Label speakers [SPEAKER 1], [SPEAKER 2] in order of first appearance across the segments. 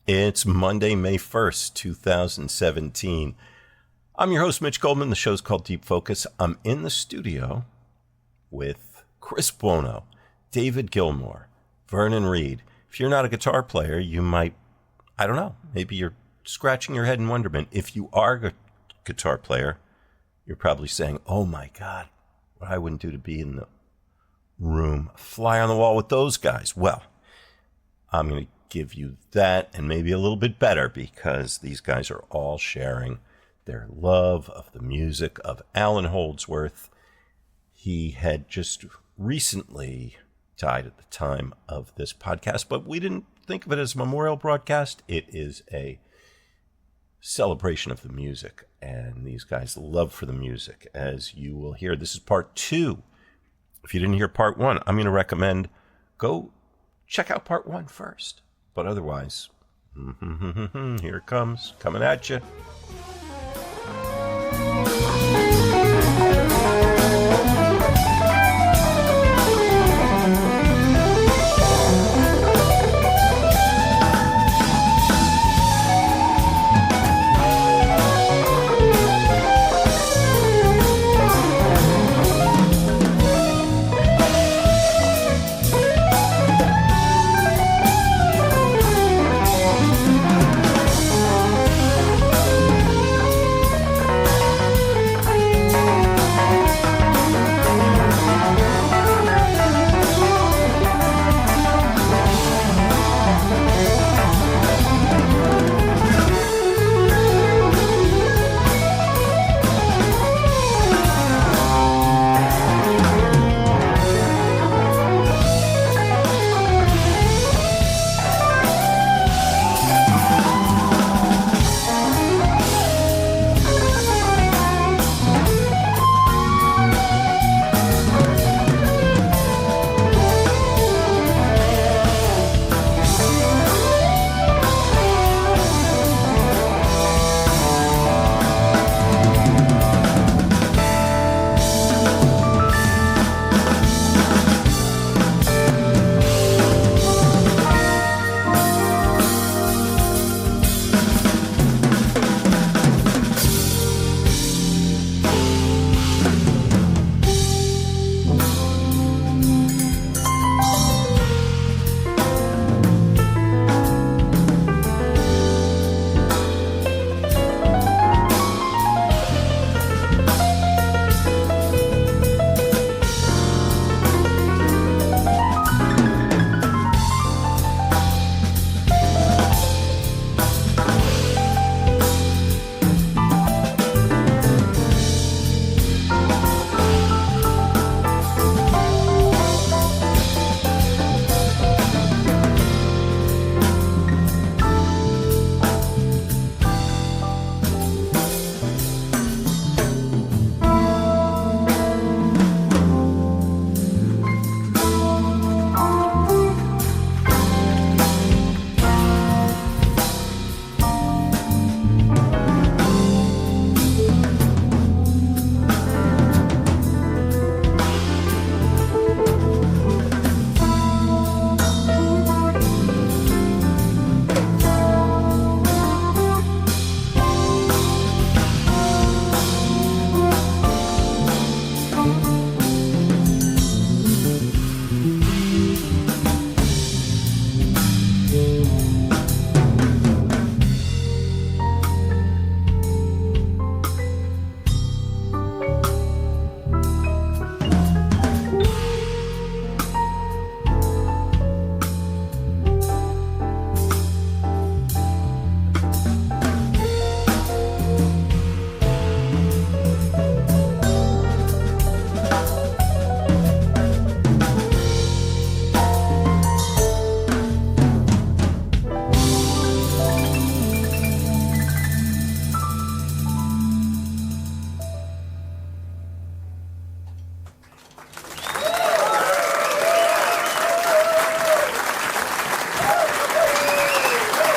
[SPEAKER 1] It's Monday, May 1st, 2017. I'm your host, Mitch Goldman. The show's called Deep Focus. I'm in the studio with Chris Buono, David Gilmore, Vernon Reid. If you're not a guitar player, you might, I don't know, maybe you're scratching your head in wonderment. If you are a guitar player, you're probably saying, oh my God, what I wouldn't do to be in the room, fly on the wall with those guys. Well, I'm going to give you that and maybe a little bit better because these guys are all sharing their love of the music of Alan Holdsworth. He had just recently died at the time of this podcast, but we didn't think of it as a memorial broadcast. It is a celebration of the music and these guys' love for the music. As you will hear, this is part 2. If you didn't hear part 1, I'm going to recommend go check out part 1 first. But otherwise, here it comes, coming at you.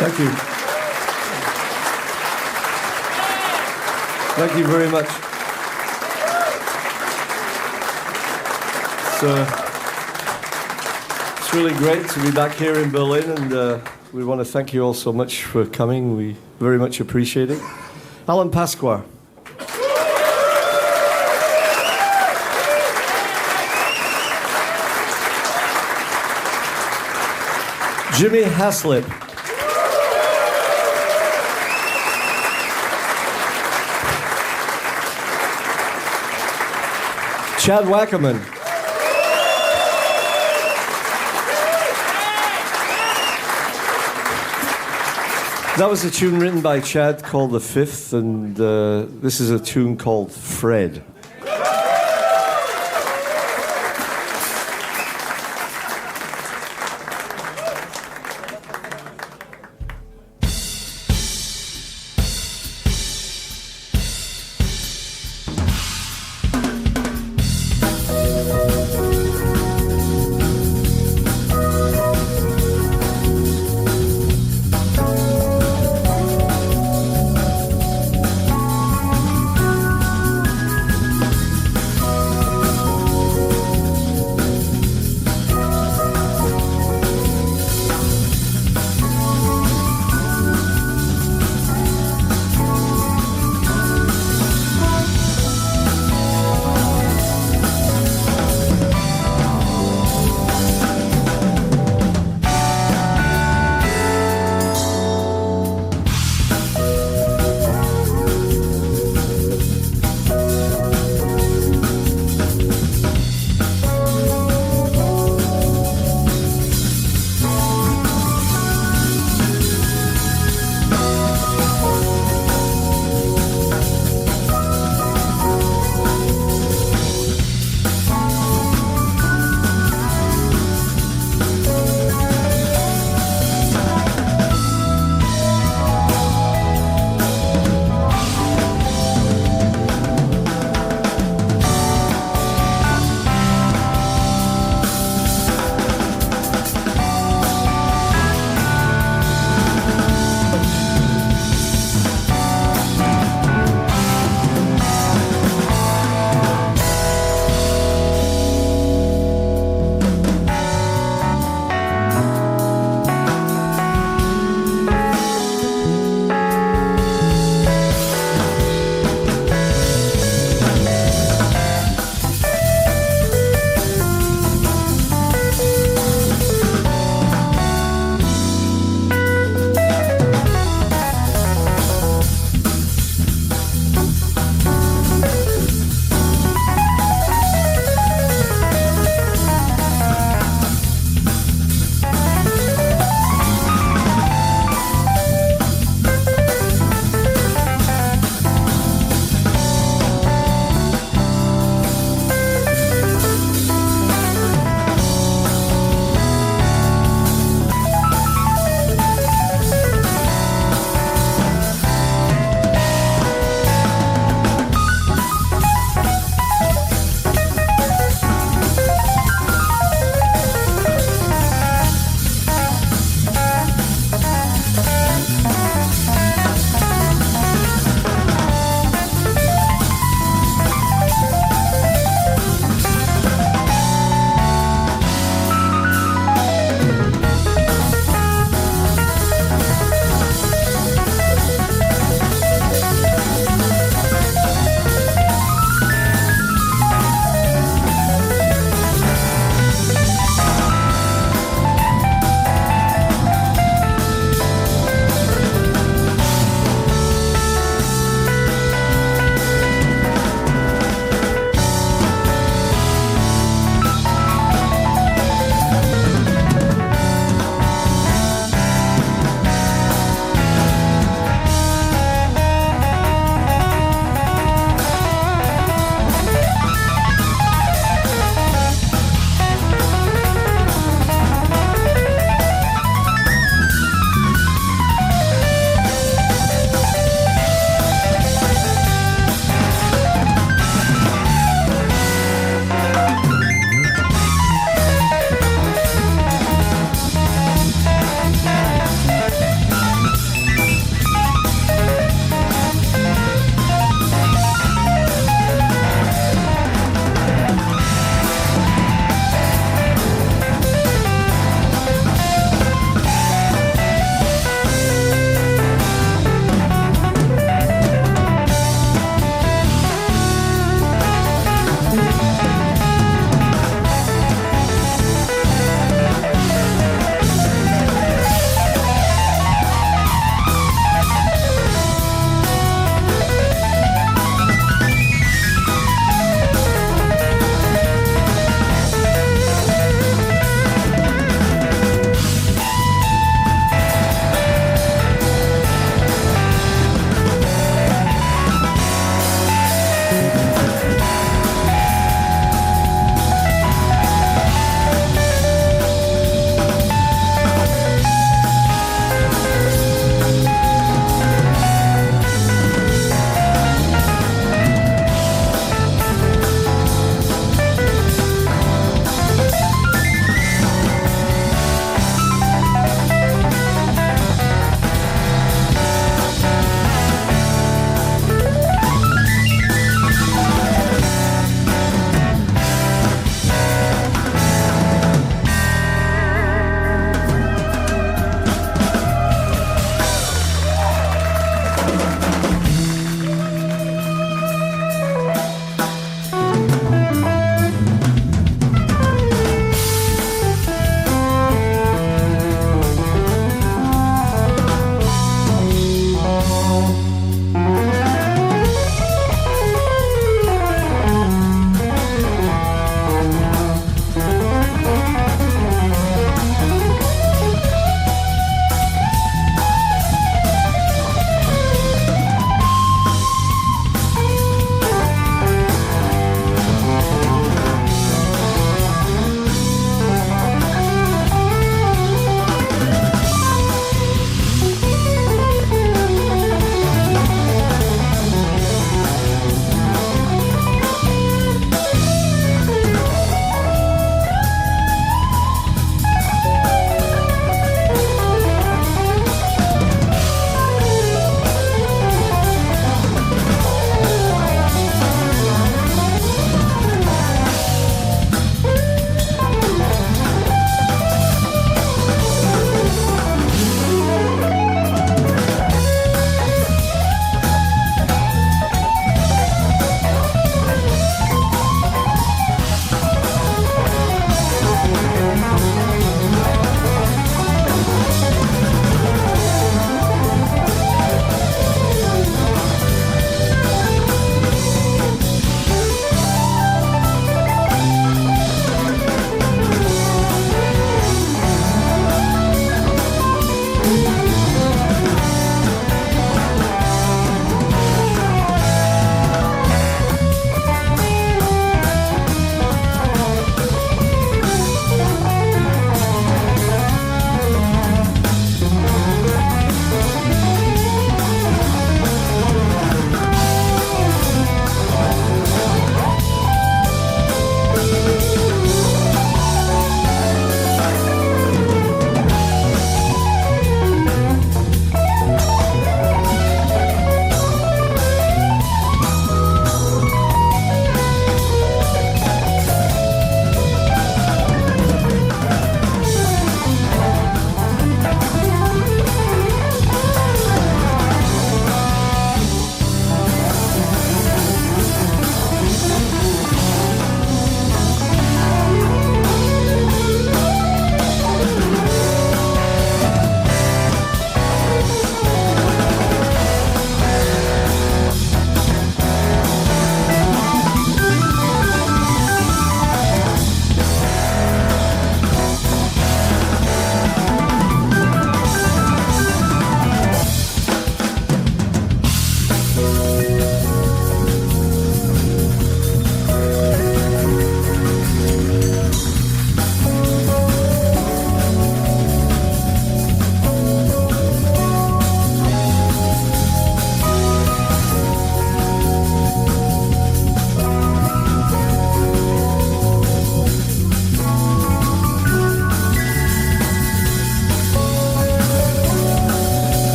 [SPEAKER 2] Thank you. Thank you very much. It's really great to be back here in Berlin and We want to thank you all so much for coming. We very much appreciate it. Alan Pasqua. Jimmy Haslip. Chad Wackerman. That was a tune written by Chad called The Fifth, and this is a tune called Fred.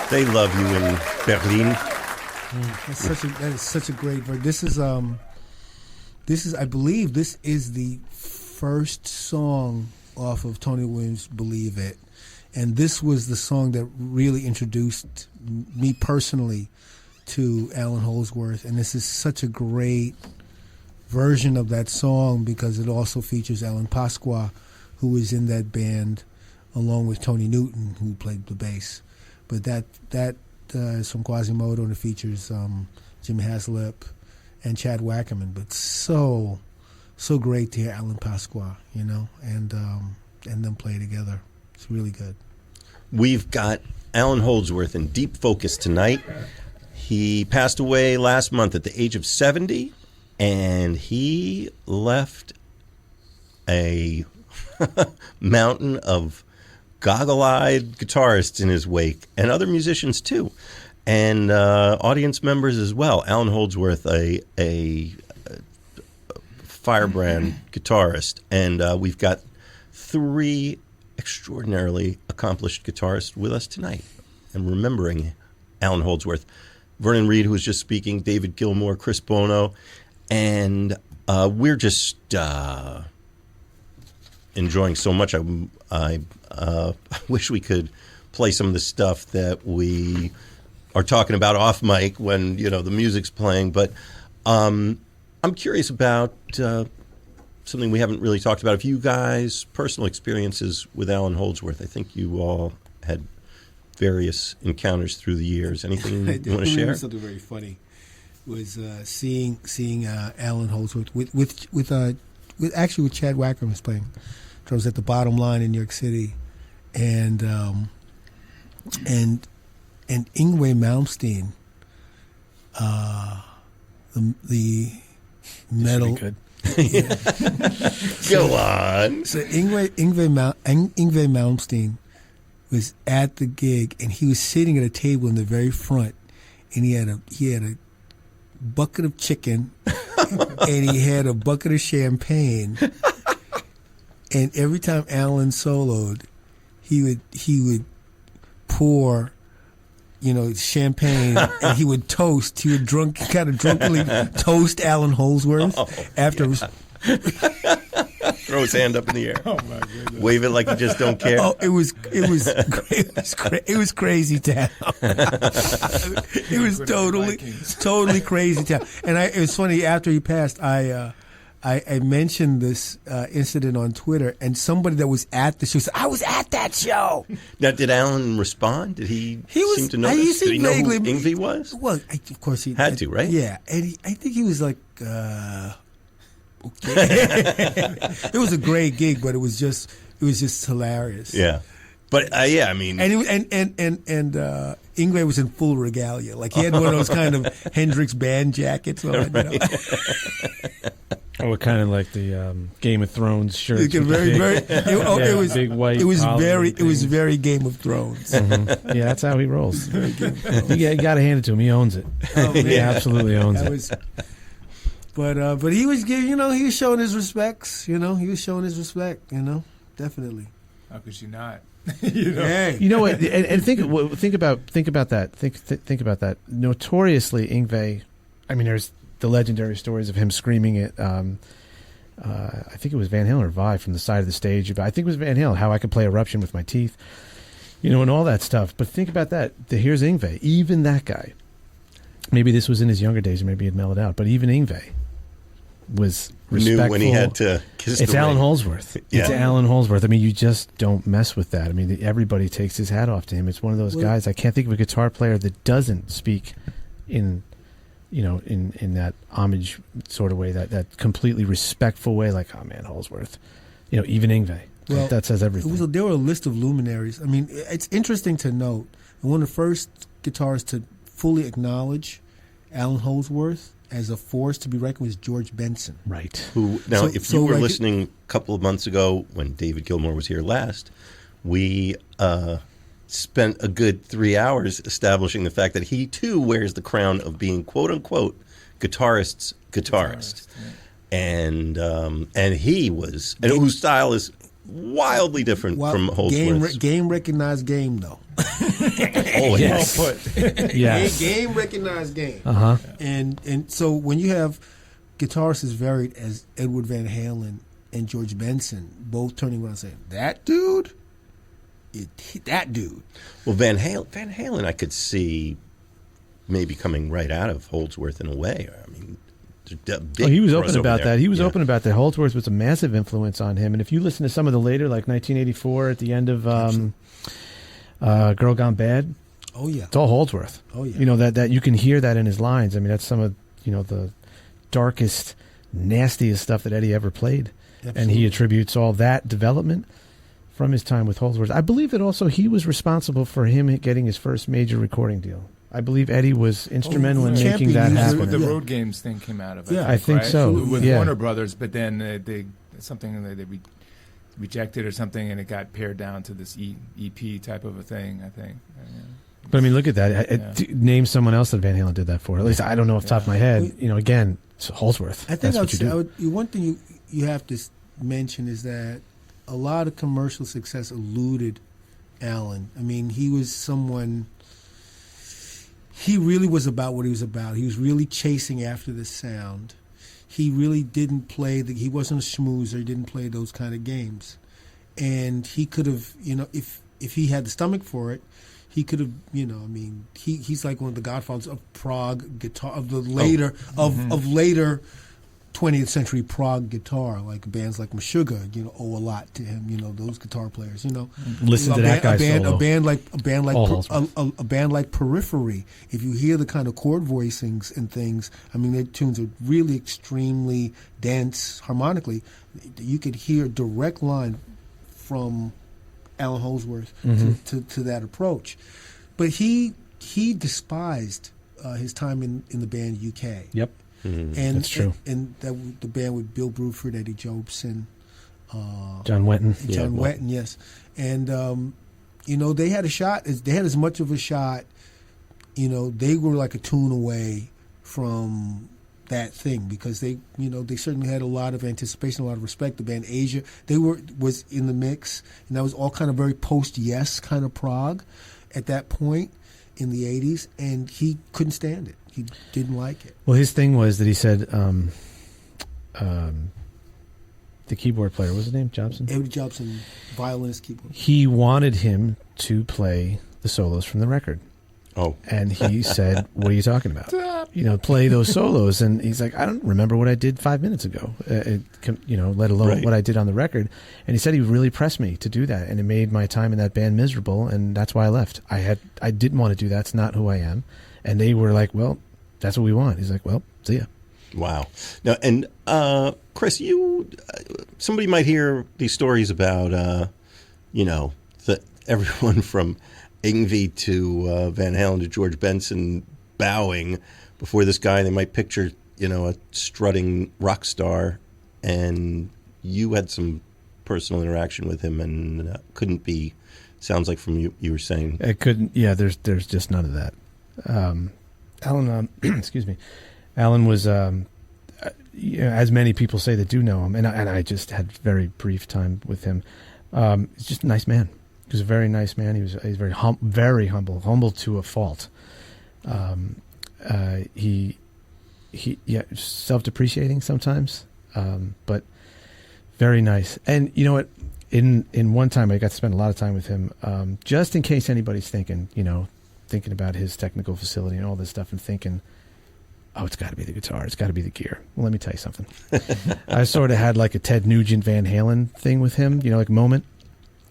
[SPEAKER 1] They love you in Berlin.
[SPEAKER 3] That is such a great verse. This is I believe this is the first song off of Tony Williams' Believe It. And this was the song that really introduced me personally to Alan Holdsworth. And this is such a great version of that song because it also features Alan Pasqua, who was in that band, along with Tony Newton, who played the bass. But that is from Quasimodo, and it features Jim Haslip and Chad Wackerman. But so great to hear Alan Pasqua, and them play together. It's really good.
[SPEAKER 1] We've got Alan Holdsworth in Deep Focus tonight. He passed away last month at the age of 70, and he left a mountain of goggle-eyed guitarists in his wake, and other musicians too, and audience members as well. Alan Holdsworth, a firebrand guitarist, and we've got three extraordinarily accomplished guitarists with us tonight, and remembering Alan Holdsworth. Vernon Reid, who was just speaking, David Gilmore, Chris Buono, and we're just enjoying so much. I wish we could play some of the stuff that we are talking about off mic when the music's playing, but I'm curious about something we haven't really talked about. If you guys' personal experiences with Alan Holdsworth, I think you all had various encounters through the years. Anything you want to share?
[SPEAKER 3] Something very funny was seeing Alan Holdsworth with Chad Wackerman was playing drums at the Bottom Line in New York City, and Yngwie Malmsteen, the metal.
[SPEAKER 2] Good.
[SPEAKER 3] Yeah.
[SPEAKER 1] Go on.
[SPEAKER 3] So Yngwie Malmsteen was at the gig, and he was sitting at a table in the very front, and he had a bucket of chicken, and he had a bucket of champagne, and every time Alan soloed, he would pour champagne, and he would toast. He would kind of drunkenly toast Alan Holdsworth after.
[SPEAKER 1] Throw his hand up in the air.
[SPEAKER 3] Oh my goodness!
[SPEAKER 1] Wave it like you just don't care.
[SPEAKER 3] Oh, it was crazy town. It was totally crazy town. And it was funny. After he passed, I mentioned this incident on Twitter, and somebody that was at the show said, "I was at that show."
[SPEAKER 1] Now, did Alan respond? Did he seem to know? Did he know who Yngwie was?
[SPEAKER 3] Well, of course he
[SPEAKER 1] had to, right?
[SPEAKER 3] Yeah, and I think he was like, okay. It was a great gig, but it was just hilarious.
[SPEAKER 1] Yeah, but I mean,
[SPEAKER 3] and Yngwie was in full regalia, like he had one of those kind of Hendrix band jackets on.
[SPEAKER 1] Right.
[SPEAKER 2] Oh, kind of like the Game of Thrones shirts.
[SPEAKER 3] It was
[SPEAKER 2] big white.
[SPEAKER 3] It was very Game of Thrones.
[SPEAKER 2] Mm-hmm. Yeah, that's how he rolls. You got to hand it to him. He owns it.
[SPEAKER 3] Oh, man.
[SPEAKER 2] He absolutely owns it.
[SPEAKER 3] But he was giving, he was showing his respects. He was showing his respect. Definitely.
[SPEAKER 4] How could you not?
[SPEAKER 3] Hey.
[SPEAKER 2] You know what? And think about that. Think about that. Notoriously, Yngwie. I mean, there's the legendary stories of him screaming at, I think it was Van Halen or Vi from the side of the stage. But I think it was Van Halen, how I could play Eruption with my teeth, and all that stuff. But think about that. Here's Yngwie, even that guy. Maybe this was in his younger days, or maybe he had mellowed out. But even Yngwie was respectful.
[SPEAKER 1] Knew when he had to kiss
[SPEAKER 2] It's
[SPEAKER 1] the
[SPEAKER 2] Alan
[SPEAKER 1] ring.
[SPEAKER 2] Holdsworth.
[SPEAKER 1] Yeah.
[SPEAKER 2] It's Alan Holdsworth. I mean, you just don't mess with that. I mean, everybody takes his hat off to him. It's one of those guys. I can't think of a guitar player that doesn't speak in that homage sort of way, that completely respectful way, like, oh man, Holdsworth. Even Yngwie. Well, that says everything.
[SPEAKER 3] There were a list of luminaries. I mean, it's interesting to note, one of the first guitarists to fully acknowledge Alan Holdsworth as a force to be reckoned with George Benson.
[SPEAKER 2] Right.
[SPEAKER 1] Who now, if you were listening a couple of months ago when David Gilmore was here last, we spent a good 3 hours establishing the fact that he too wears the crown of being "quote unquote" guitarist.
[SPEAKER 4] Yeah.
[SPEAKER 1] And he was, and whose style is wildly different from Holdsworth.
[SPEAKER 3] Game recognized game, though.
[SPEAKER 1] Oh, yes.
[SPEAKER 4] Well put.
[SPEAKER 2] Yes.
[SPEAKER 3] Game recognized game.
[SPEAKER 2] Uh-huh.
[SPEAKER 3] And so when you have guitarists as varied as Edward Van Halen and George Benson both turning around and saying, that dude? That dude.
[SPEAKER 1] Well, Van Halen I could see maybe coming right out of Holdsworth in a way. I mean,
[SPEAKER 2] he was open about
[SPEAKER 1] there.
[SPEAKER 2] that. He was open about that. Holdsworth was a massive influence on him. And if you listen to some of the later, like 1984 at the end of Girl Gone Bad,
[SPEAKER 3] oh yeah,
[SPEAKER 2] it's all Holdsworth.
[SPEAKER 3] Oh yeah,
[SPEAKER 2] you know that you can hear that in his lines. I mean, that's some of the darkest, nastiest stuff that Eddie ever played. Absolutely. And he attributes all that development from his time with Holdsworth. I believe that also he was responsible for him getting his first major recording deal. I believe Eddie was instrumental in making that happen.
[SPEAKER 4] What the Road Games thing came out of it.
[SPEAKER 2] I think
[SPEAKER 4] right?
[SPEAKER 2] so.
[SPEAKER 4] With Warner Brothers, but then they rejected or something, and it got pared down to this EP type of a thing, I think.
[SPEAKER 2] But I mean, look at that. Name someone else that Van Halen did that for. At least I don't know off the top of my head. Again, it's Holdsworth.
[SPEAKER 3] I think
[SPEAKER 2] that's what you do.
[SPEAKER 3] One thing you have to mention is that a lot of commercial success eluded Alan. I mean, he was someone. He really was about what he was about. He was really chasing after the sound. He really didn't play he wasn't a schmoozer. He didn't play those kind of games. And he could have, if he had the stomach for it, he could have, he's like one of the godfathers of prog guitar, of the later, of later 20th century prog guitar, like bands like Meshuggah, owe a lot to him. Those guitar players.
[SPEAKER 2] Listen to that guy's solo.
[SPEAKER 3] A band like Periphery. If you hear the kind of chord voicings and things, I mean, their tunes are really extremely dense harmonically. You could hear a direct line from Alan Holdsworth to that approach, but he despised his time in the band UK.
[SPEAKER 2] Yep.
[SPEAKER 3] And
[SPEAKER 2] that's true.
[SPEAKER 3] And the band with Bill Bruford, Eddie Jobson,
[SPEAKER 2] John Wetton.
[SPEAKER 3] Wetton, yes. And they had a shot. They had as much of a shot. They were like a tune away from that thing because they certainly had a lot of anticipation, a lot of respect. The band Asia, was in the mix, and that was all kind of very post-Yes kind of prog at that point in the 80s, and he couldn't stand it. He didn't like it.
[SPEAKER 2] Well, his thing was that he said the keyboard player, what was his name? Jobson?
[SPEAKER 3] Eddie Jobson, violinist, keyboard.
[SPEAKER 2] He wanted him to play the solos from the record.
[SPEAKER 1] Oh.
[SPEAKER 2] And he said, what are you talking about? Play those solos. And he's like, I don't remember what I did 5 minutes ago, let alone what I did on the record. And he said he really pressed me to do that. And it made my time in that band miserable. And that's why I left. I didn't want to do that. It's not who I am. And they were like, well, that's what we want. He's like, well, see ya.
[SPEAKER 1] Wow. Now, and Chris, somebody might hear these stories about, everyone from Yngwie to Van Halen to George Benson bowing before this guy. They might picture, a strutting rock star, and you had some personal interaction with him, and couldn't be. Sounds like from you were saying
[SPEAKER 2] it couldn't. Yeah, there's just none of that. Alan, excuse me. Alan was, as many people say that do know him, and I just had very brief time with him. He's just a nice man. He was a very nice man. He's very humble to a fault. He self-depreciating sometimes, but very nice. And you know what? In one time, I got to spend a lot of time with him, just in case anybody's thinking about his technical facility and all this stuff, and thinking, oh, it's got to be the guitar, it's got to be the gear. Well, let me tell you something. I sort of had like a Ted Nugent Van Halen thing with him, like moment.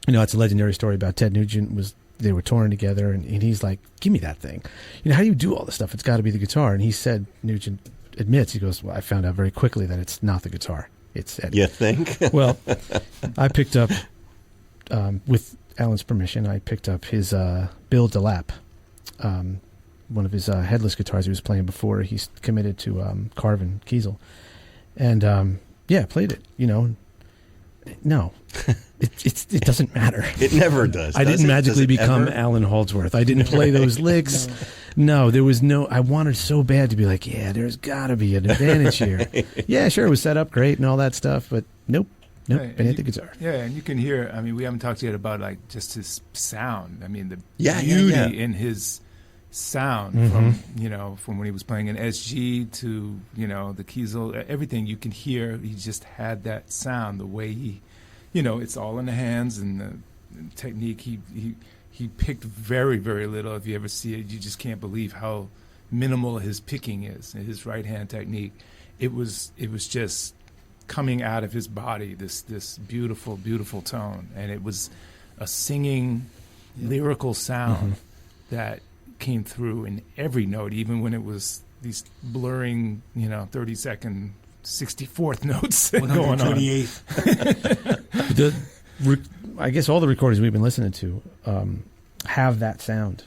[SPEAKER 2] It's a legendary story about Ted Nugent. They were touring together, and he's like, give me that thing. How do you do all this stuff? It's got to be the guitar. And he said, Nugent admits, he goes, well, I found out very quickly that it's not the guitar. It's Eddie.
[SPEAKER 1] You think?
[SPEAKER 2] Well, I picked up, with Alan's permission, I picked up his Bill DeLapp, one of his headless guitars he was playing before he's committed to Carvin Kiesel. And, played it, No. It doesn't matter.
[SPEAKER 1] It never does.
[SPEAKER 2] I didn't magically become Alan Holdsworth. I didn't play those licks. No, there was no. I wanted so bad to be like, yeah, there's got to be an advantage here. Yeah, sure, it was set up great and all that stuff, but nope. Nope,
[SPEAKER 4] Right,
[SPEAKER 2] beneath the guitar.
[SPEAKER 4] Yeah, and you can hear. I mean, we haven't talked yet about like just his sound. I mean, the
[SPEAKER 1] Yeah,
[SPEAKER 4] beauty in his sound
[SPEAKER 2] Mm-hmm.
[SPEAKER 4] from when he was playing an SG to the Kiesel, everything you can hear. He just had that sound. The way he, it's all in the hands and the technique. He picked very, very little. If you ever see it, you just can't believe how minimal his picking is. His right hand technique. It was just coming out of his body, this beautiful, beautiful tone. And it was a singing, lyrical sound that came through in every note, even when it was these blurring, 30-second 64th notes going on.
[SPEAKER 2] I guess all the recordings we've been listening to have that sound.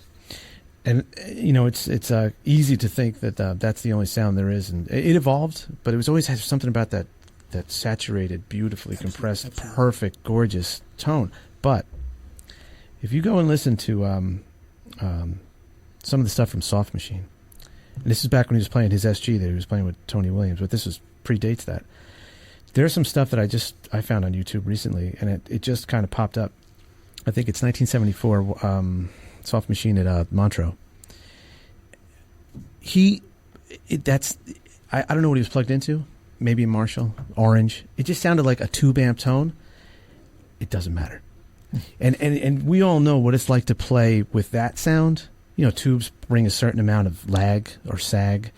[SPEAKER 2] And, it's easy to think that that's the only sound there is. And it evolved, but it was always had something about that saturated, beautifully compressed, perfect, gorgeous tone. But if you go and listen to some of the stuff from Soft Machine, and this is back when he was playing his SG that he was playing with Tony Williams, but this predates that. There's some stuff that I found on YouTube recently, and it just kind of popped up. I think it's 1974, Soft Machine at Montreux. I don't know what he was plugged into. Maybe a Marshall, Orange. It just sounded like a tube amp tone. It doesn't matter. And we all know what it's like to play with that sound. Tubes bring a certain amount of lag or sag,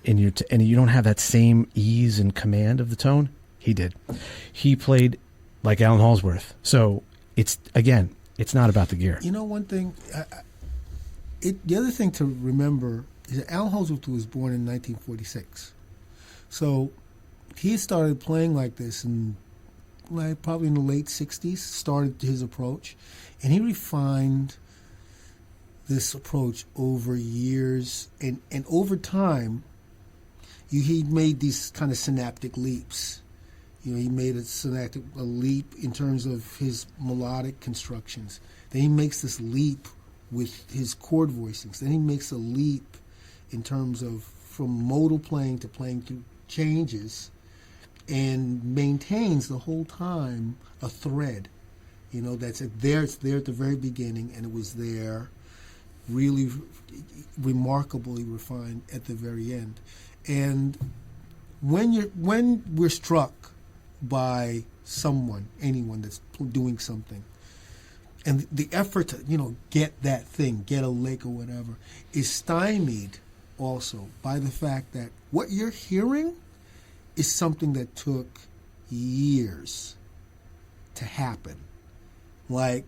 [SPEAKER 2] and you don't have that same ease and command of the tone. He did. He played like Alan Holdsworth. So it's not about the gear.
[SPEAKER 3] One thing, the other thing to remember is that Alan Holdsworth was born in 1946. So he started playing like this probably in the late 60s, started his approach, and he refined this approach over years, and over time, he made these kind of synaptic leaps. He made a leap in terms of his melodic constructions. Then he makes this leap with his chord voicings. Then he makes a leap in terms of from modal playing to playing through changes, and maintains the whole time a thread. That's there. It's there at the very beginning, and it was there, really remarkably refined at the very end. And when we're struck by anyone that's doing something, and the effort to get that thing, get a lick or whatever, is stymied also by the fact that what you're hearing is something that took years to happen. Like,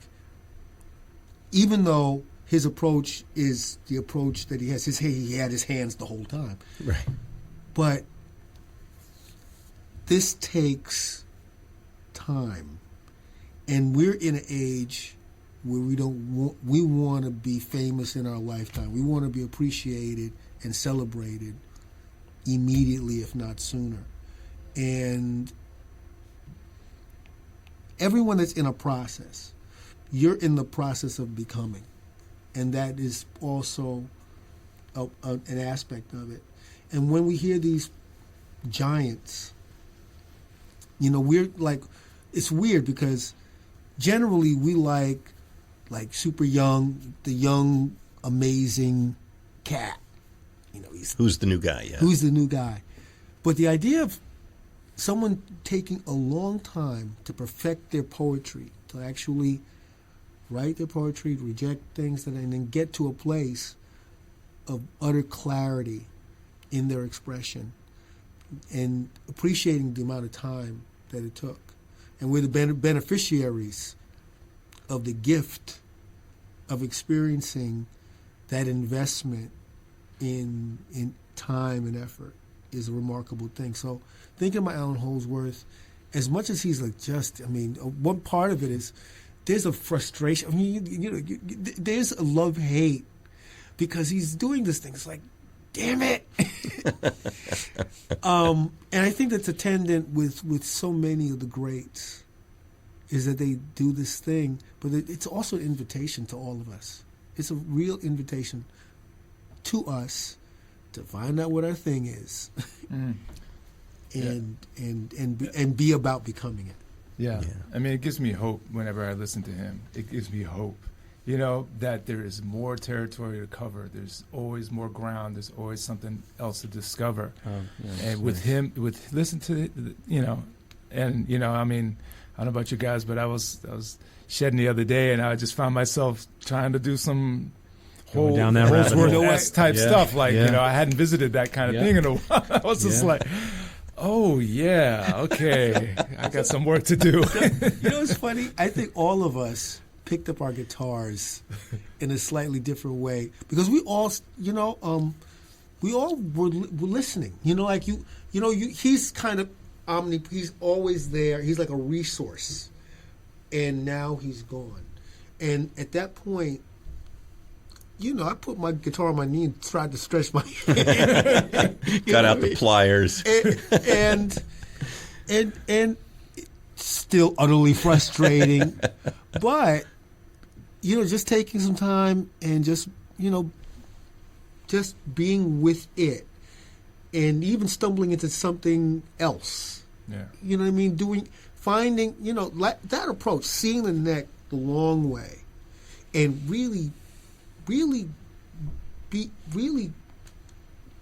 [SPEAKER 3] even though his approach is the approach that he has, he had his hands the whole time.
[SPEAKER 2] Right.
[SPEAKER 3] But this takes time. And we're in an age where we want to be famous in our lifetime. We want to be appreciated and celebrated immediately, if not sooner. And everyone that's in a process, you're in the process of becoming. And that is also an aspect of it. And when we hear these giants, we're like, it's weird because generally we like super young, the young, amazing cat.
[SPEAKER 1] Who's the new guy? Yeah.
[SPEAKER 3] Who's the new guy? But the idea of someone taking a long time to perfect their poetry, to actually write their poetry, reject things, and then get to a place of utter clarity in their expression, and appreciating the amount of time that it took. And we're the beneficiaries of the gift of experiencing that investment in time and effort is a remarkable thing. So thinking about Alan Holdsworth, as much as he's one part of it is there's a frustration. There's a love-hate because he's doing this thing. It's like, damn it. And I think that's attendant with so many of the greats is that they do this thing, but it's also an invitation to all of us. It's a real invitation to us to find out what our thing is and be about becoming it.
[SPEAKER 2] Yeah.
[SPEAKER 4] I mean, it gives me hope whenever I listen to him. It gives me hope, you know, that there is more territory to cover. There's always more ground. There's always something else to discover. And with him, listen to, you know, and, you know, I mean, I don't know about you guys, but I was shedding the other day, and I just found myself trying to do some
[SPEAKER 2] Going down that rabbit hole.
[SPEAKER 4] Holdsworth type stuff. Like, you know, I hadn't visited that kind of thing in a while. I was just like, oh, yeah, okay. I got some work to do.
[SPEAKER 3] You know what's funny? I think all of us picked up our guitars in a slightly different way because we all, you know, we all were listening. You know, like he's kind of he's always there. He's like a resource. And now he's gone. And at that point, you know, I put my guitar on my knee and tried to stretch my hand.
[SPEAKER 1] Got out the pliers.
[SPEAKER 3] And still utterly frustrating. But, you know, just taking some time and just, you know, just being with it. And even stumbling into something else.
[SPEAKER 4] Yeah.
[SPEAKER 3] You know what I mean? Finding, you know, like that approach, seeing the neck the long way and really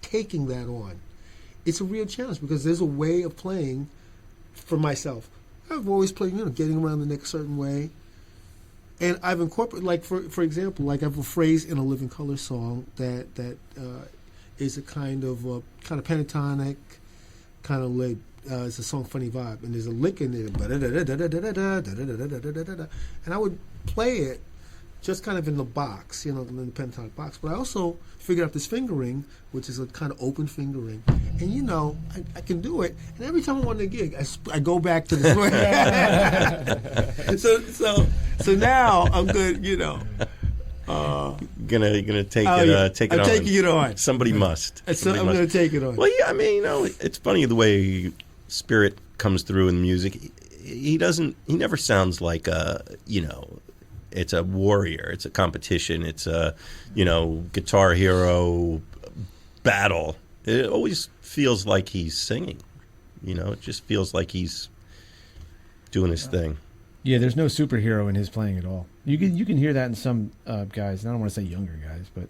[SPEAKER 3] taking that on. It's a real challenge because there's a way of playing for myself. I've always played, you know, getting around the neck a certain way. And I've incorporated, like, for example, like I have a phrase in a Living Color song that is a kind of pentatonic, kind of like, it's a song Funny Vibe, and there's a lick in there, and I would play it just kind of in the box, you know, in the pentatonic box. But I also figured out this fingering, which is a kind of open fingering, and you know, I can do it. And every time I'm on the gig, I go back to this. so now I'm good, you know.
[SPEAKER 1] Gonna take it. Take it
[SPEAKER 3] I'm
[SPEAKER 1] on.
[SPEAKER 3] taking it on.
[SPEAKER 1] Somebody must.
[SPEAKER 3] So I'm gonna take it on.
[SPEAKER 1] Well, yeah. I mean, you know, it's funny the way Spirit comes through in music. He never sounds like a, you know, it's a warrior. It's a competition. It's a, you know, guitar hero battle. It always feels like he's singing. You know, it just feels like he's doing his thing.
[SPEAKER 2] Yeah, there's no superhero in his playing at all. You can hear that in some guys. And I don't want to say younger guys, but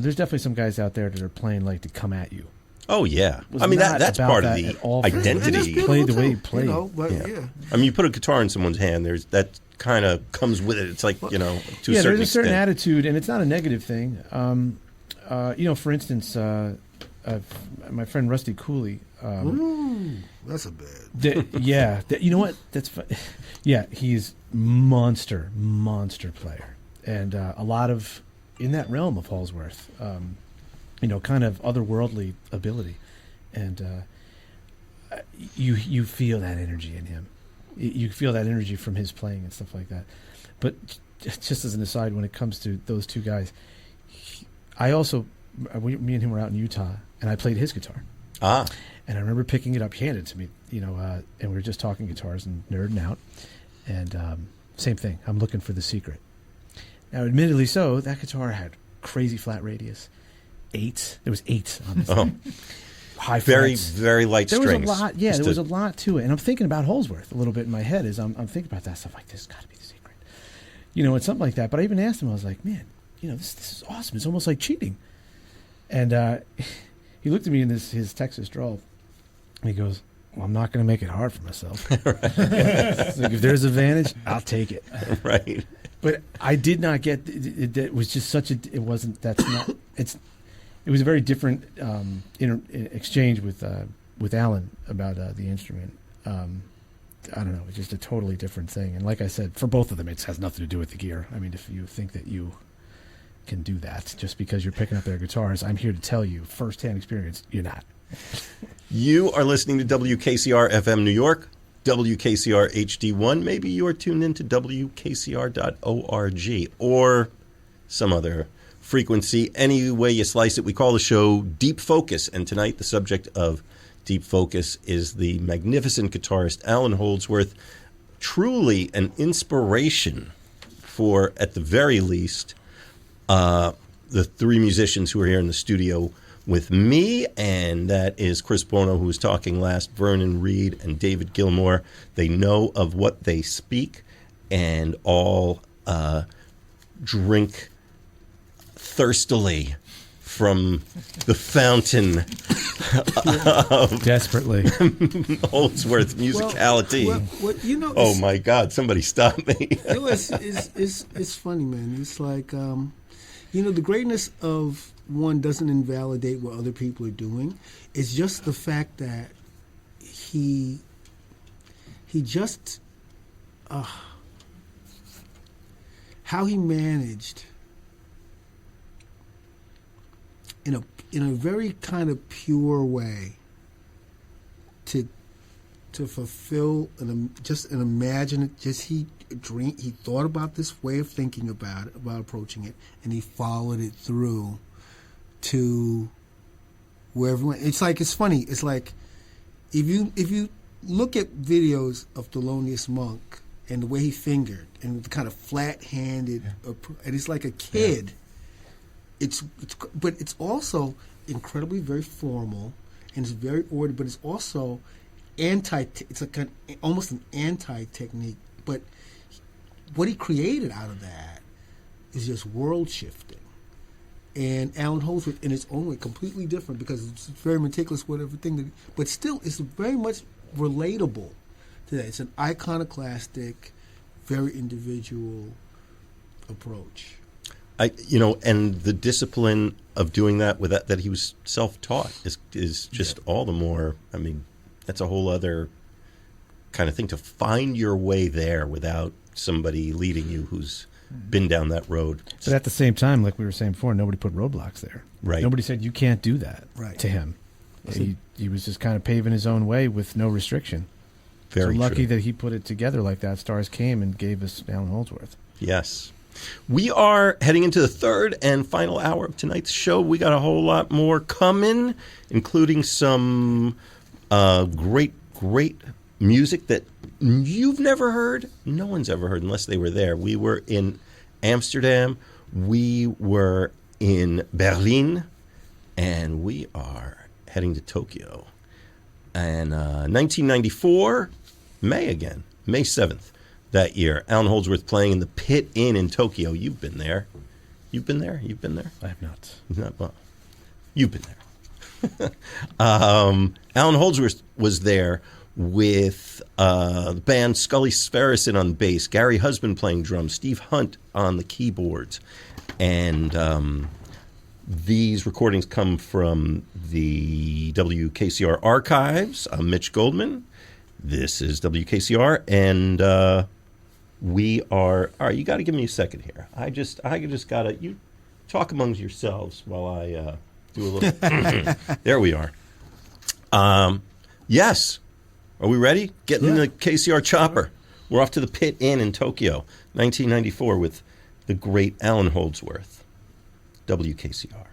[SPEAKER 2] there's definitely some guys out there that are playing like to come at you.
[SPEAKER 1] Oh yeah, I mean that's part of the identity.
[SPEAKER 2] Play the way he played.
[SPEAKER 3] You know, but yeah.
[SPEAKER 1] I mean, you put a guitar in someone's hand. There's that kind of comes with it. It's like, you know, to a certain extent.
[SPEAKER 2] There's a certain attitude, and it's not a negative thing. You know, for instance, my friend Rusty Cooley.
[SPEAKER 3] That's a bad.
[SPEAKER 2] You know what? That's yeah. He's monster player, and a lot of in that realm of Holdsworth. You know, kind of otherworldly ability, and you feel that energy in him. You feel that energy from his playing and stuff like that. But just as an aside, when it comes to those two guys, me and him were out in Utah, and I played his guitar. And I remember picking it up, he handed it to me, you know, and we were just talking guitars and nerding out. And same thing, I'm looking for the secret. Now, admittedly so, that guitar had crazy flat radius. There was 8 on this thing. High
[SPEAKER 1] very,
[SPEAKER 2] frets.
[SPEAKER 1] very light strings.
[SPEAKER 2] There was a lot, there was a lot to it. And I'm thinking about Holdsworth a little bit in my head as I'm thinking about that stuff. Like, this has got to be the secret. You know, it's something like that. But I even asked him, I was like, man, you know, this is awesome. It's almost like cheating. And he looked at me in his Texas drawl, and he goes, well, I'm not going to make it hard for myself. Like, if there's an advantage, I'll take it.
[SPEAKER 1] Right.
[SPEAKER 2] But I did not get it. It was just such a. It wasn't. That's not. It was a very different exchange with Alan about the instrument. I don't know. It's just a totally different thing. And like I said, for both of them, it has nothing to do with the gear. I mean, if you think that you can do that just because you're picking up their guitars, I'm here to tell you, firsthand experience, you're not.
[SPEAKER 1] You are listening to WKCR FM New York, WKCR HD1. Maybe you are tuned into WKCR.org or some other frequency. Any way you slice it, we call the show Deep Focus. And tonight the subject of Deep Focus is the magnificent guitarist Alan Holdsworth. Truly an inspiration for, at the very least, the 3 musicians who are here in the studio with me, and that is Chris Buono, who was talking last, Vernon Reid, and David Gilmore. They know of what they speak, and all drink thirstily from the fountain of
[SPEAKER 2] desperately
[SPEAKER 1] Holdsworth musicality. Oh my God! Somebody stop me!
[SPEAKER 3] It's funny, man. It's like the greatness of one doesn't invalidate what other people are doing. It's just the fact that he just how he managed in a very kind of pure way to fulfill he thought about this way of thinking about approaching it, and he followed it through to where everyone. It's funny. It's like if you look at videos of Thelonious Monk and the way he fingered and the kind of flat-handed, and it's like a kid. Yeah. But it's also incredibly very formal, and it's very ordered. But it's also It's almost an anti-technique. But what he created out of that is just world shifting. And Alan Holdsworth, in its own way, completely different because it's very meticulous with everything. But still, it's very much relatable to that. It's an iconoclastic, very individual approach.
[SPEAKER 1] And the discipline of doing that with that he was self-taught is just all the more. I mean, that's a whole other kind of thing to find your way there without somebody leading you who's been down that road.
[SPEAKER 2] But at the same time, like we were saying before, nobody put roadblocks there.
[SPEAKER 1] Right.
[SPEAKER 2] Nobody said you can't do that
[SPEAKER 3] to
[SPEAKER 2] him. He was just kind of paving his own way with no restriction.
[SPEAKER 1] Very
[SPEAKER 2] lucky
[SPEAKER 1] true.
[SPEAKER 2] that he put it together like that. Stars came and gave us Alan Holdsworth.
[SPEAKER 1] Yes. We are heading into the third and final hour of tonight's show. We got a whole lot more coming, including some great music that you've never heard. No one's ever heard unless they were there. We were in Amsterdam. We were in Berlin. And we are heading to Tokyo. And 1994, May 7th. That year, Alan Holdsworth playing in the Pit Inn in Tokyo. You've been there. You've been there?
[SPEAKER 2] I have not.
[SPEAKER 1] Well, you've been there. Alan Holdsworth was there with the band Scully Sverrisson on bass, Gary Husband playing drums, Steve Hunt on the keyboards. And these recordings come from the WKCR archives. I'm Mitch Goldman. This is WKCR, and we are. All right, you got to give me a second here. I just got to. You talk amongst yourselves while I do a little. There we are. Yes. Are we ready? Getting in the KCR chopper. We're off to the Pit Inn in Tokyo, 1994, with the great Alan Holdsworth. WKCR.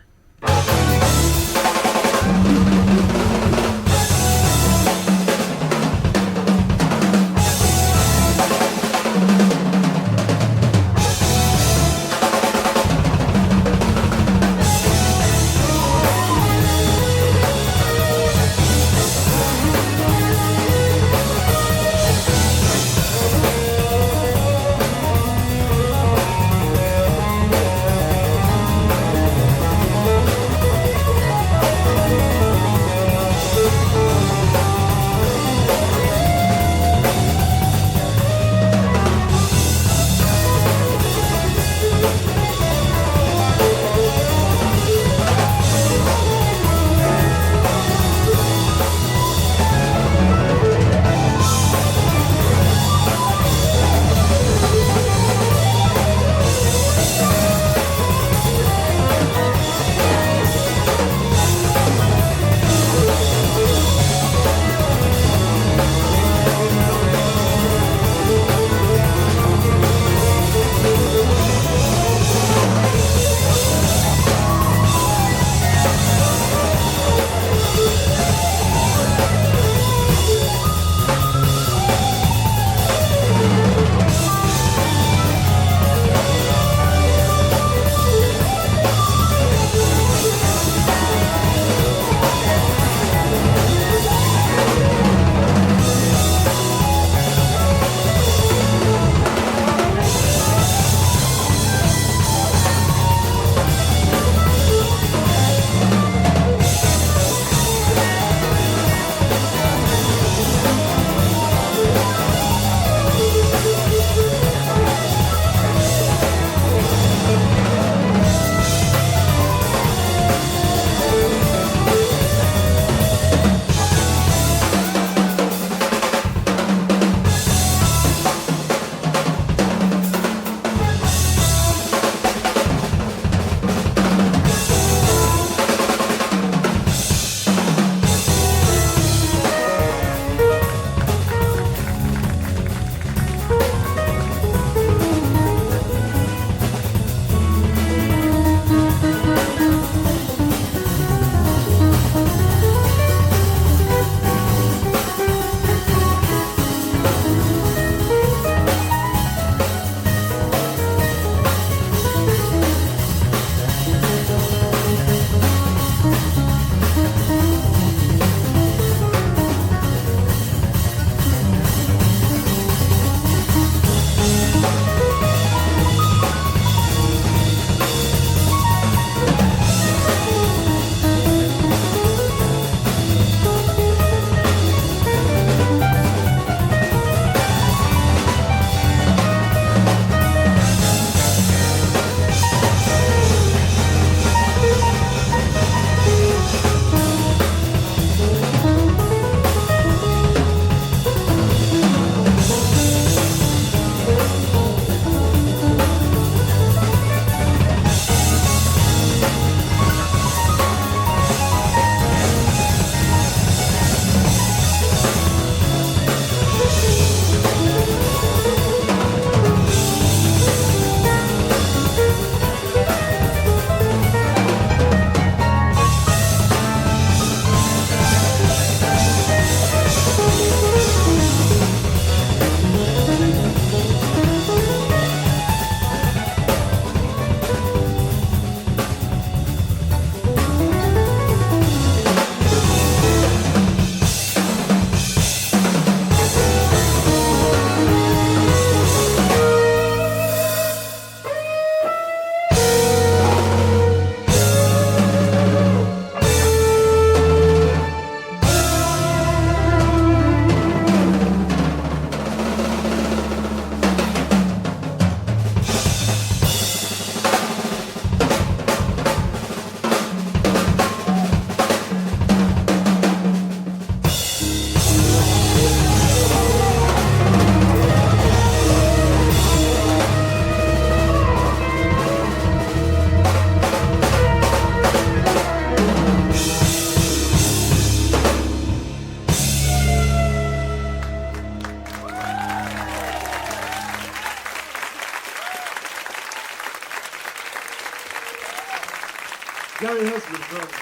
[SPEAKER 5] Gary Husband drums.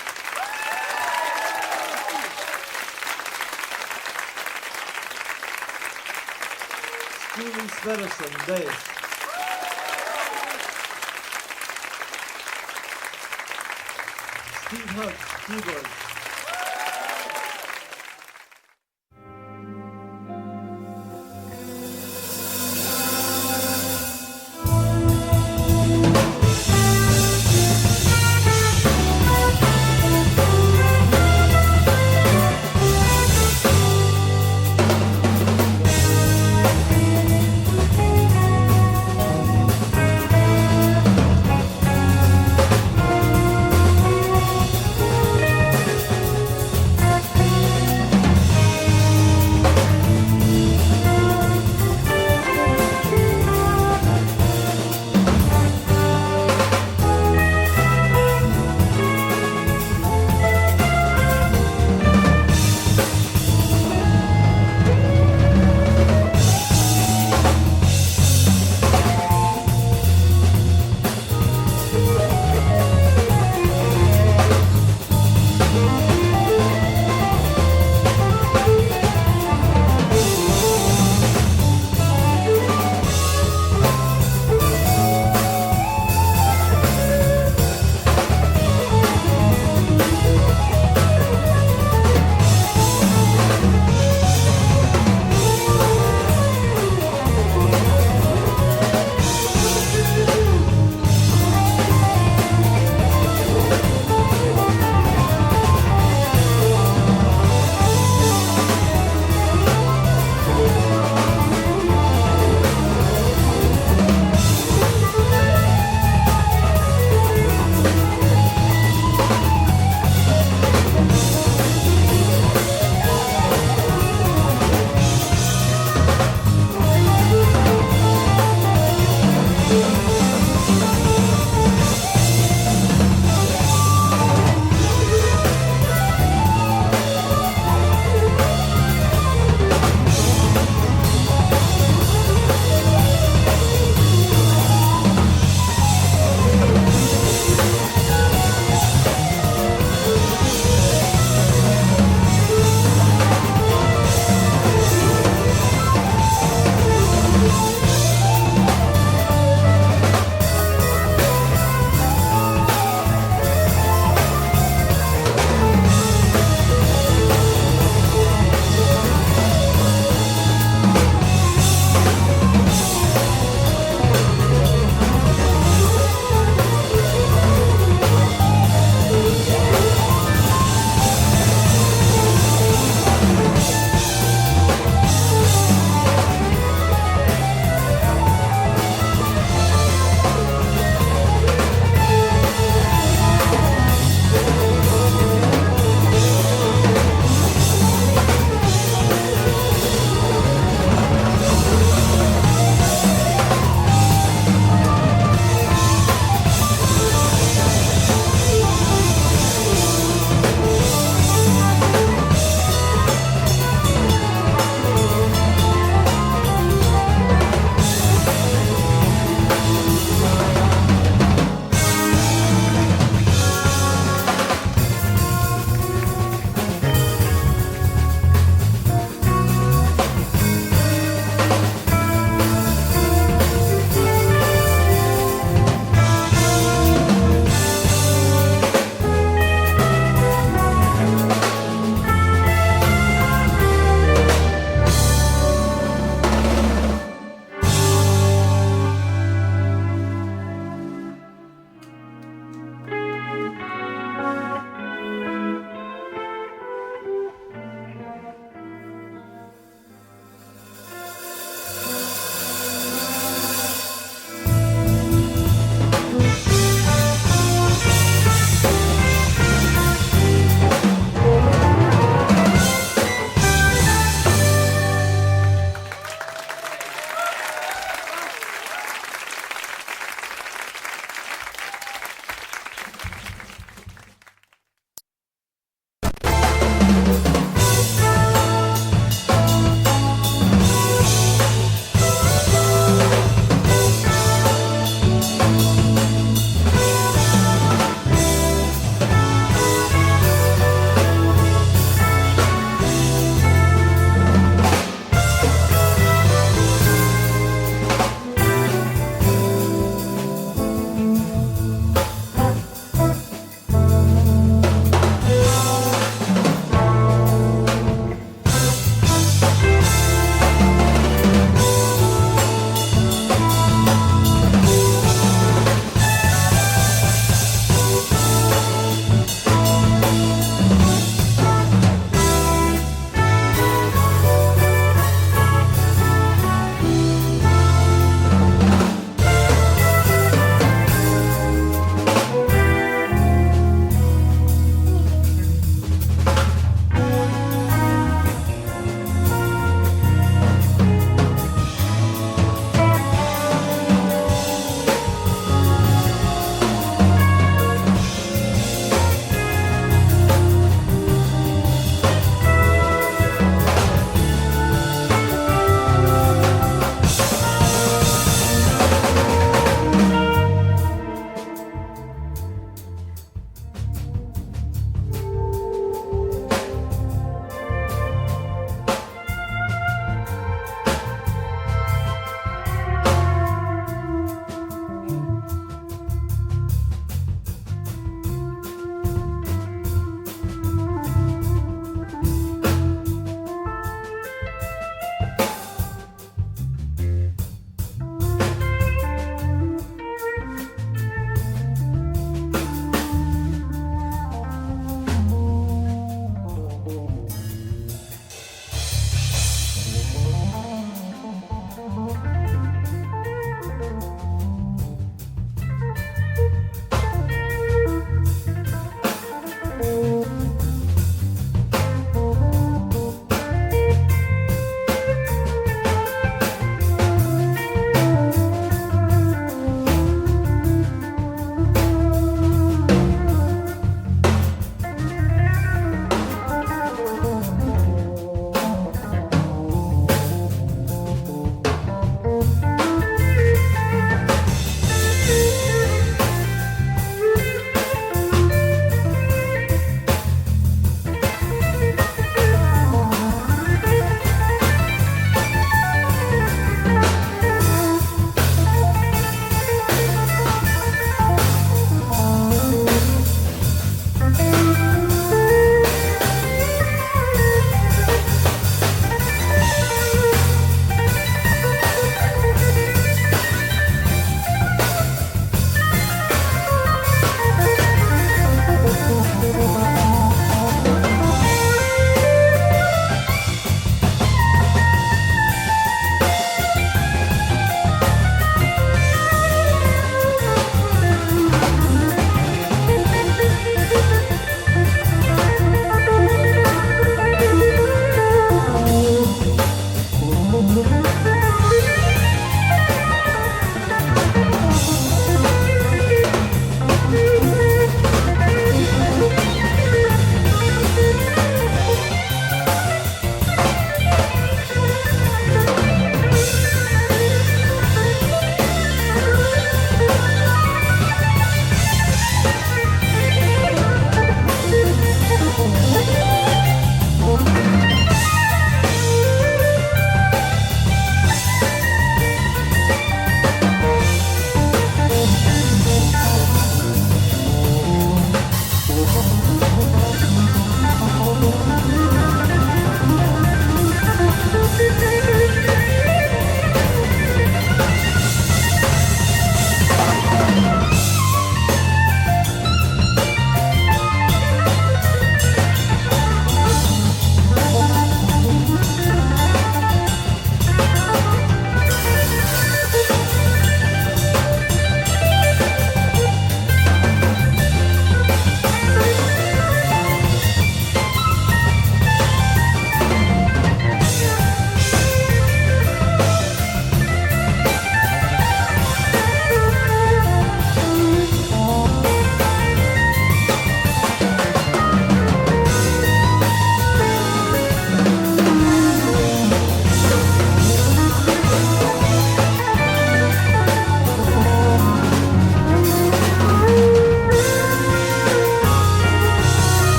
[SPEAKER 5] Steven Svennerson bass. Steve Hunt keyboard.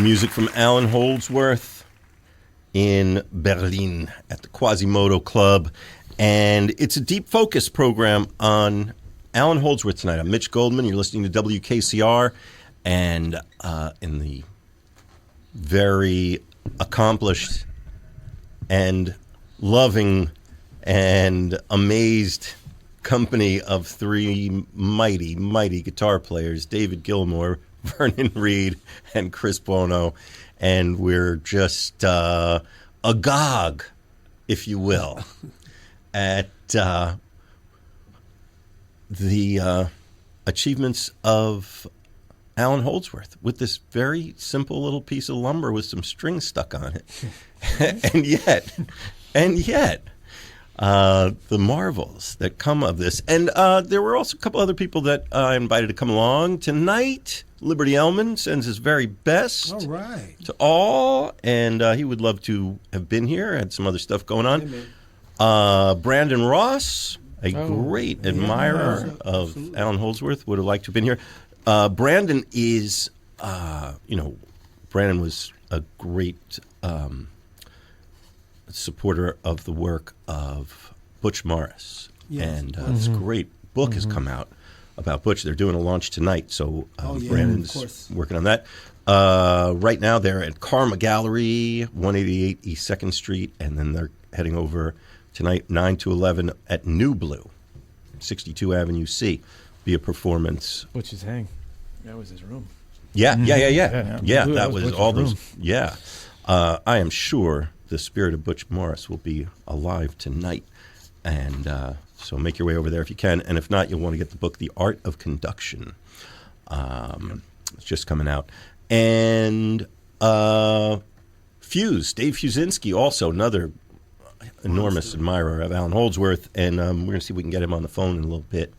[SPEAKER 1] Music from Alan Holdsworth in Berlin at the Quasimodo Club. And it's a deep focus program on Alan Holdsworth tonight. I'm Mitch Goldman. You're listening to WKCR. And in the very accomplished and loving and amazed company of three mighty, mighty guitar players, David Gilmore, Vernon Reid, and Chris Buono. And we're just agog, if you will, at the achievements of Alan Holdsworth with this very simple little piece of lumber with some strings stuck on it. and yet, the marvels that come of this. And there were also a couple other people that I invited to come along tonight. Liberty Ellman sends his very best to all, and he would love to have been here. Had some other stuff going on. Brandon Ross, a great admirer of Alan Holdsworth, would have liked to have been here. Brandon is, Brandon was a great supporter of the work of Butch Morris. Yes. And this great book has come out about Butch. They're doing a launch tonight, so Brandon's working on that. Right now they're at Karma Gallery, 188 East 2nd Street, and then they're heading over tonight, 9 to 11, at New Blue, 62 Avenue C. Be a performance.
[SPEAKER 2] Butch's Hang. That was his room.
[SPEAKER 1] Yeah, that was all those.
[SPEAKER 2] Room.
[SPEAKER 1] Yeah. I am sure the spirit of Butch Morris will be alive tonight. And so make your way over there if you can. And if not, you'll want to get the book, The Art of Conduction. It's just coming out. And Fuse, Dave Fusinski, also another enormous admirer of Alan Holdsworth. And we're going to see if we can get him on the phone in a little bit.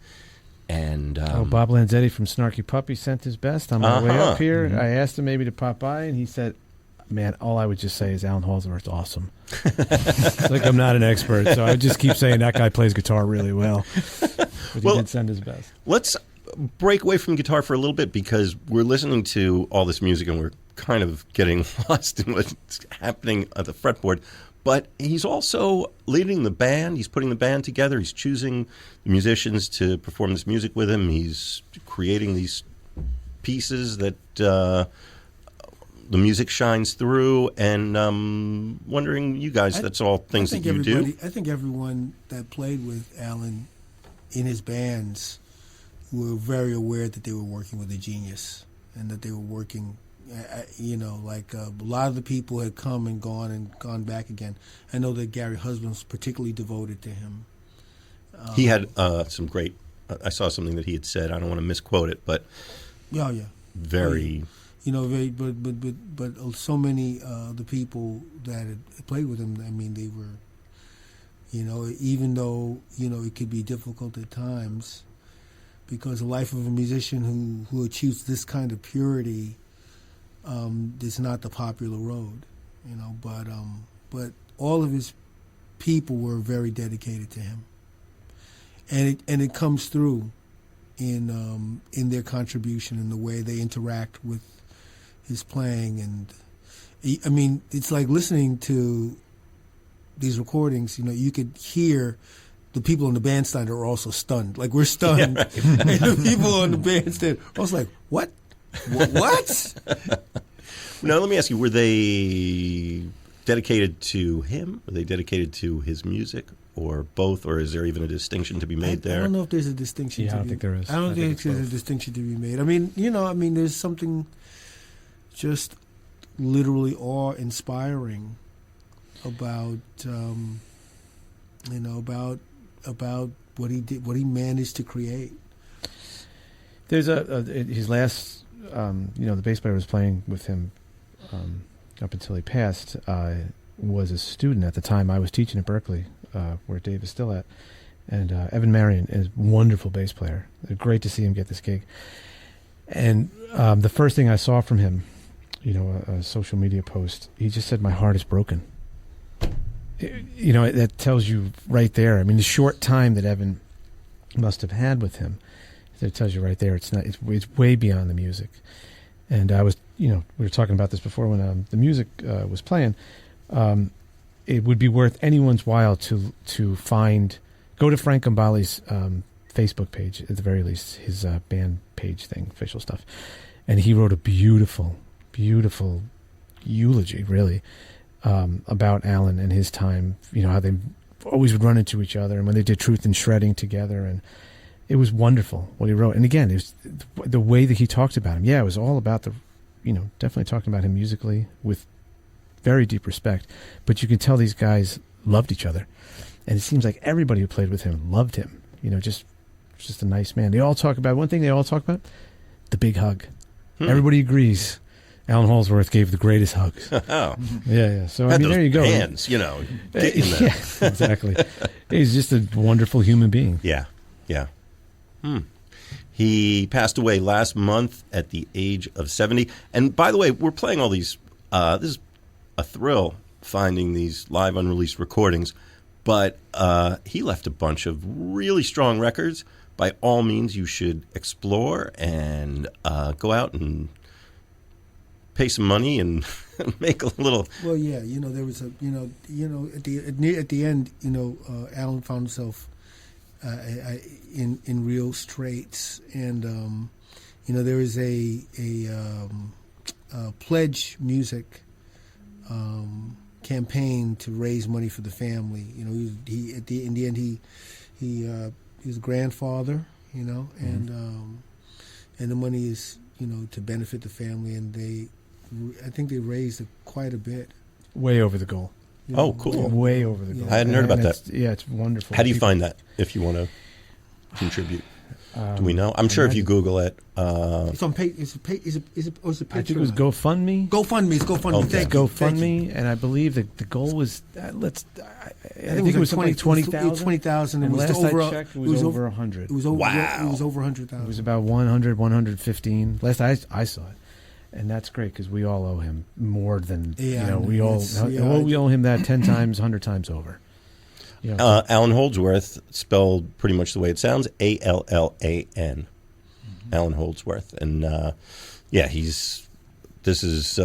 [SPEAKER 1] And
[SPEAKER 2] Bob Lanzetti from Snarky Puppy sent his best on my way up here. Mm-hmm. I asked him maybe to pop by, and he said, man, all I would just say is Alan Holdsworth's awesome. It's like I'm not an expert, so I just keep saying that guy plays guitar really well. But he did send his best.
[SPEAKER 1] Let's break away from guitar for a little bit, because we're listening to all this music and we're kind of getting lost in what's happening at the fretboard. But he's also leading the band. He's putting the band together. He's choosing the musicians to perform this music with him. He's creating these pieces that the music shines through. And wondering, you guys, that's all things that you do?
[SPEAKER 3] I think everyone that played with Alan in his bands were very aware that they were working with a genius and that they were working... a lot of the people had come and gone back again. I know that Gary Husband was particularly devoted to him.
[SPEAKER 1] He had some great. I saw something that he had said. I don't want to misquote it, but very.
[SPEAKER 3] But so many the people that had played with him. I mean, they were. Even though it could be difficult at times, because the life of a musician who achieves this kind of purity. It's not the popular road, but all of his people were very dedicated to him, and it comes through in their contribution and the way they interact with his playing. And I mean, it's like listening to these recordings. You could hear the people in the bandstand are also stunned. Like, we're stunned, and the people on the bandstand are also like, what? What?
[SPEAKER 1] Now, let me ask you, were they dedicated to him? Were they dedicated to his music, or both? Or is there even a distinction to be made there?
[SPEAKER 3] I don't know if there's a distinction.
[SPEAKER 2] I don't think there is.
[SPEAKER 3] I don't think there's a distinction to be made. I mean, there's something just literally awe-inspiring about, about what he did, what he managed to create.
[SPEAKER 2] There's his last, the bass player was playing with him up until he passed, was a student at the time. I was teaching at Berkeley, where Dave is still at. And Evan Marion is a wonderful bass player. Great to see him get this gig. And the first thing I saw from him, a social media post, he just said, "My heart is broken." That tells you right there. I mean, the short time that Evan must have had with him, it tells you right there. It's way beyond the music. And I was we were talking about this before when the music was playing. It would be worth anyone's while to go to Frank Gambale's Facebook page, at the very least, his band page thing, official stuff. And he wrote a beautiful, beautiful eulogy, really, about Alan and his time, how they always would run into each other, and when they did Truth and Shredding together, and it was wonderful what he wrote. And again, it was the way that he talked about him. Yeah, it was all about definitely talking about him musically with very deep respect, but you could tell these guys loved each other, and it seems like everybody who played with him loved him. Just a nice man. They all talk about one thing. They all talk about the big hug. Everybody agrees. Alan Holdsworth gave the greatest hugs.
[SPEAKER 1] Oh,
[SPEAKER 2] yeah. So there you go.
[SPEAKER 1] Hands, getting there.
[SPEAKER 2] Yeah, exactly. He's just a wonderful human being.
[SPEAKER 1] Yeah. He passed away last month at the age of 70. And by the way, we're playing all these. This is a thrill finding these live unreleased recordings. But he left a bunch of really strong records. By all means, you should explore and go out and pay some money and make a little.
[SPEAKER 3] Well, yeah, there was a, at the end, Alan found himself in real straits, and there is a pledge music campaign to raise money for the family. In the end he was a grandfather, and the money is to benefit the family, and I think they raised quite a bit.
[SPEAKER 2] Way over the goal.
[SPEAKER 1] Oh, cool.
[SPEAKER 2] Way over the goal.
[SPEAKER 1] I hadn't heard about that.
[SPEAKER 2] Yeah, it's wonderful.
[SPEAKER 1] How do you find that if you want to contribute? Do we know? I'm sure if you Google it.
[SPEAKER 3] It's on page. Is it a picture?
[SPEAKER 2] I think it was GoFundMe.
[SPEAKER 3] GoFundMe. It's GoFundMe.
[SPEAKER 1] Okay.
[SPEAKER 2] GoFundMe, and I believe that the goal was I think it was something like 20,000.
[SPEAKER 3] 20,000.
[SPEAKER 2] And last
[SPEAKER 3] over,
[SPEAKER 2] I checked, it was over 100.
[SPEAKER 3] It was over.
[SPEAKER 1] Wow.
[SPEAKER 3] It was over 100,000.
[SPEAKER 2] It was about 100, 115. Last I saw it, and that's great because we all owe him more than we owe him that 10 times, 100 times over.
[SPEAKER 1] Alan Holdsworth, spelled pretty much the way it sounds, Allan. Alan Holdsworth, and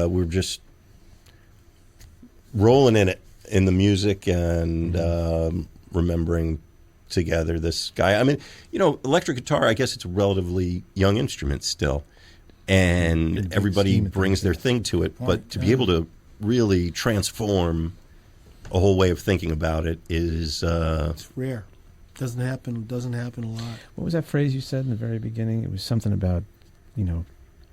[SPEAKER 1] we're just rolling in it in the music and remembering together this guy. I mean, electric guitar, I guess it's a relatively young instrument still, and everybody brings their thing to it, but to be able to really transform a whole way of thinking about it is
[SPEAKER 3] it's rare. Doesn't happen a lot.
[SPEAKER 2] What was that phrase you said in the very beginning? It was something about,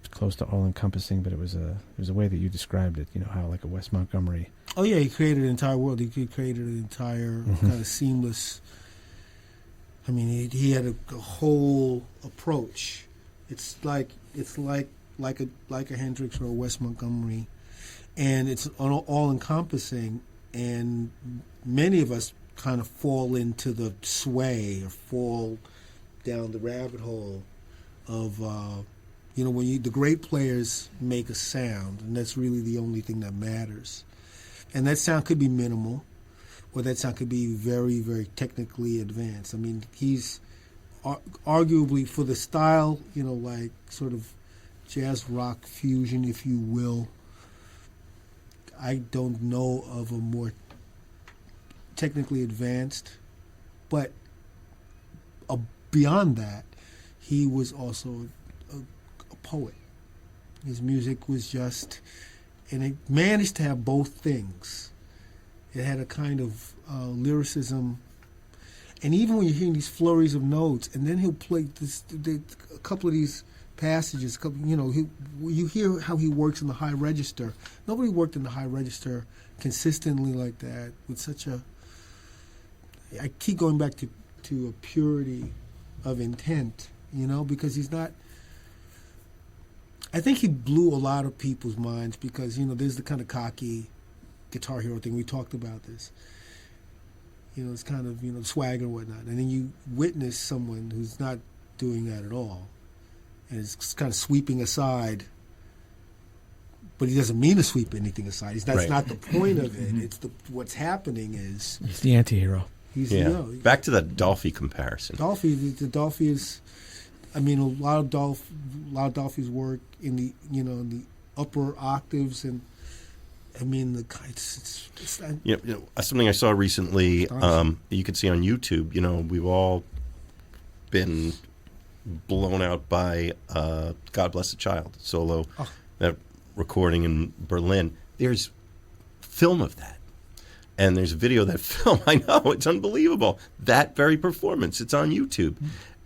[SPEAKER 2] close to all encompassing, but it was a way that you described it, how like a Wes Montgomery.
[SPEAKER 3] Oh yeah, he created an entire world. He created an entire kind of seamless. I mean, he had a whole approach. It's like a Hendrix or a Wes Montgomery, and it's all encompassing. And many of us kind of fall into the sway or fall down the rabbit hole of when the great players make a sound, and that's really the only thing that matters. And that sound could be minimal, or that sound could be very, very technically advanced. I mean, he's arguably, for the style, like sort of jazz rock fusion, if you will, I don't know of a more technically advanced, but beyond that, he was also a poet. His music was just, and it managed to have both things. It had a kind of lyricism, and even when you're hearing these flurries of notes, and then he'll play a couple of these passages, you hear how he works in the high register. Nobody worked in the high register consistently like that with such a. I keep going back to a purity of intent, because he's not. I think he blew a lot of people's minds because there's the kind of cocky Guitar Hero thing. We talked about this. It's kind of swagger and whatnot, and then you witness someone who's not doing that at all. And it's kind of sweeping aside, but he doesn't mean to sweep anything aside. That's not the point of it. It's what's happening is
[SPEAKER 2] he's the anti-hero.
[SPEAKER 1] Back to that Dolphy comparison.
[SPEAKER 3] The Dolphy is, I mean, a lot of Dolphy's work in the upper octaves, and I mean
[SPEAKER 1] Something I saw recently. You can see on YouTube. We've all been blown out by "God Bless the Child" solo, that recording in Berlin. There's film of that, and there's a video of that film. I know, it's unbelievable. That very performance, it's on YouTube,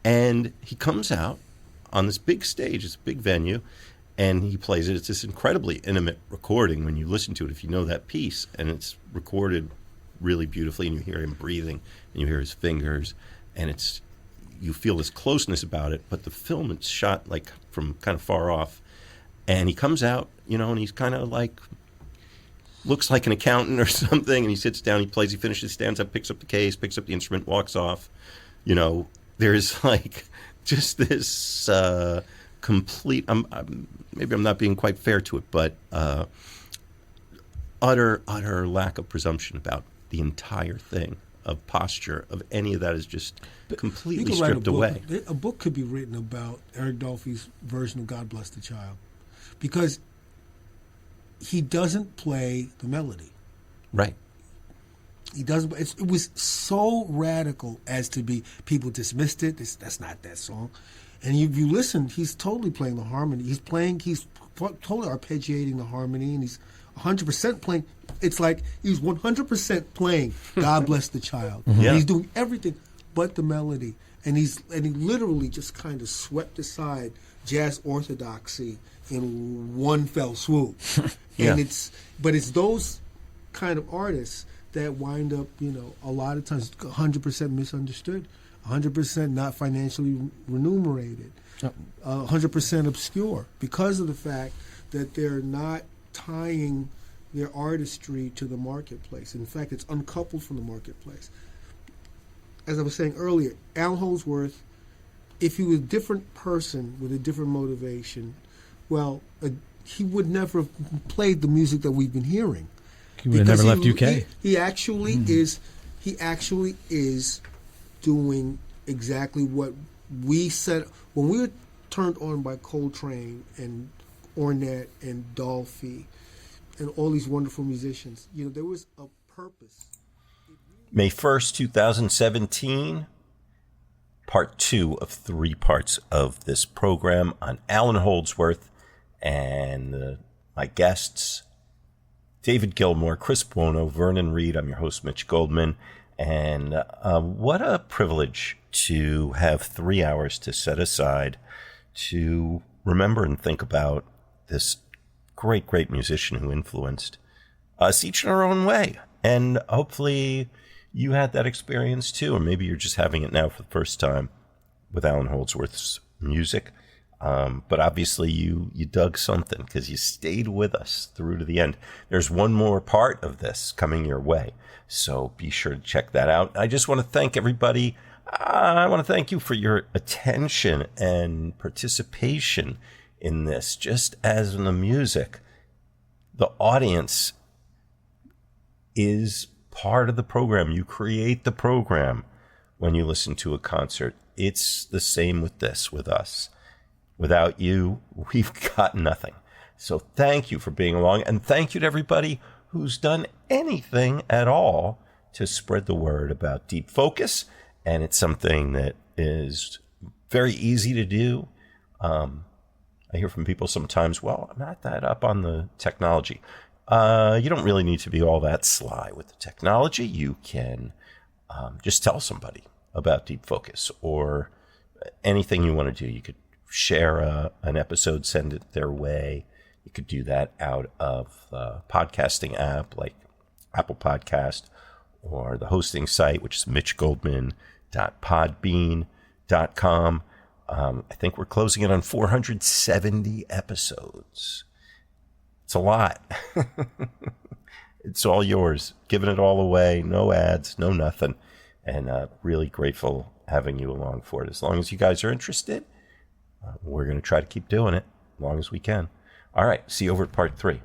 [SPEAKER 1] and he comes out on this big stage, it's a big venue, and he plays it. It's this incredibly intimate recording when you listen to it, if you know that piece, and it's recorded really beautifully, and you hear him breathing, and you hear his fingers, and you feel this closeness about it, but the film, it's shot like from kind of far off, and he comes out, and he's kind of like, looks like an accountant or something, and he sits down, he plays, he finishes, stands up, picks up the case, picks up the instrument, walks off. There's like just this complete, maybe I'm not being quite fair to it, but utter lack of presumption about the entire thing, of posture, of any of that is just completely stripped away.
[SPEAKER 3] A book could be written about Eric Dolphy's version of God Bless the Child, because he doesn't play the melody.
[SPEAKER 1] Right.
[SPEAKER 3] He doesn't. It was so radical as to be, people dismissed it. That's not that song. And you listen, he's totally playing the harmony. He's totally arpeggiating the harmony, and he's 100% playing. It's like he's 100% playing God Bless the Child.
[SPEAKER 1] Yeah.
[SPEAKER 3] And he's doing everything but the melody. And he literally just kind of swept aside jazz orthodoxy in one fell swoop.
[SPEAKER 1] Yeah.
[SPEAKER 3] And it's those kind of artists that wind up, a lot of times 100% misunderstood, 100% not financially remunerated, 100% obscure, because of the fact that they're not tying their artistry to the marketplace. In fact, it's uncoupled from the marketplace. As I was saying earlier, Alan Holdsworth, if he was a different person with a different motivation, he would never have played the music that we've been hearing.
[SPEAKER 2] He would have never left UK.
[SPEAKER 3] He actually is. He actually is doing exactly what we said when we were turned on by Coltrane and Ornette and Dolphy and all these wonderful musicians. There was a purpose.
[SPEAKER 1] May 1st, 2017, part 2 of 3 parts of this program on Alan Holdsworth and my guests, David Gilmore, Chris Buono, Vernon Reid. I'm your host, Mitch Goldman. And what a privilege to have 3 hours to set aside to remember and think about this great, great musician who influenced us each in our own way. And hopefully you had that experience too, or maybe you're just having it now for the first time with Alan Holdsworth's music. But obviously you dug something because you stayed with us through to the end. There's one more part of this coming your way, so be sure to check that out. I just want to thank everybody. I want to thank you for your attention and participation in this. Just as in the music, the audience is part of the program. You create the program when you listen to a concert. It's the same with this, with us. Without you, we've got nothing. So thank you for being along, and thank you to everybody who's done anything at all to spread the word about Deep Focus. And it's something that is very easy to do. I hear from people sometimes, well, I'm not that up on the technology. You don't really need to be all that sly with the technology. You can just tell somebody about Deep Focus or anything you want to do. You could share an episode, send it their way. You could do that out of the podcasting app like Apple Podcast or the hosting site, which is mitchgoldman.podbean.com. I think we're closing in on 470 episodes. It's a lot. It's all yours. Giving it all away. No ads, no nothing. And really grateful having you along for it. As long as you guys are interested, we're going to try to keep doing it as long as we can. All right. See you over at part 3.